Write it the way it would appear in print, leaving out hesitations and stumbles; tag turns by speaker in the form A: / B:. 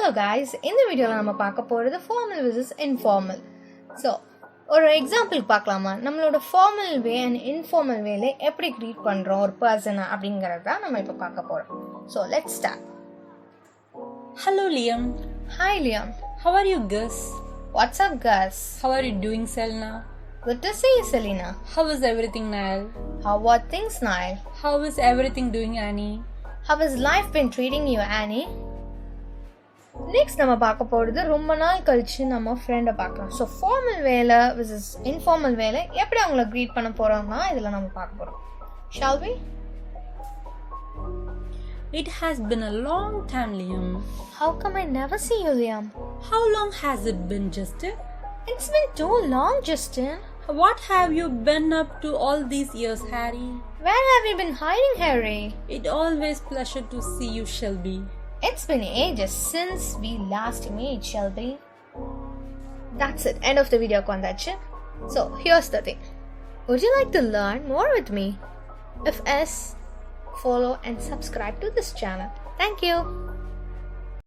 A: Hello guys, இந்த வீடியோல நம்ம பார்க்க போறது formal versus informal. So, ஒரு எக்ஸாம்பிள் பார்க்கலாமா? நம்மளோட formal way and informal wayல எப்படி greet பண்றோம் ஒரு person அப்படிங்கறத நம்ம இப்ப பார்க்க போறோம். So, let's start.
B: Hello Liam.
A: Hi Liam.
B: How are you Gus?
A: What's up Gus?
B: How are you doing Selena?
A: Good to see you Selena.
B: How is everything Niall?
A: How are things Niall?
B: How is everything doing Annie?
A: How has life been treating you Annie? Next நம்ம பார்க்க போகிறது ரொம்ப நாள் கழிச்சு நம்ம ஃப்ரெண்டை பார்க்கலாம். So formal வேலை விசஸ் இன்ஃபார்மல் வேலை எப்படி அவங்கள க்ரீட் பண்ண போகிறோம்னா இதில் நம்ம பார்க்க போகிறோம். Shall we?
B: It has been a long time Liam.
A: How come I never see you Liam?
B: How long has it been Justin?
A: It's been too long Justin.
B: What have you been up to all these years Harry?
A: Where have you been hiding Harry?
B: It always pleasure to see you Shelby.
A: It's been ages since we last met, Shelby. That's it. End of the video kondachu. So, here's the thing. Would you like to learn more with me? If yes, follow and subscribe to this channel. Thank you.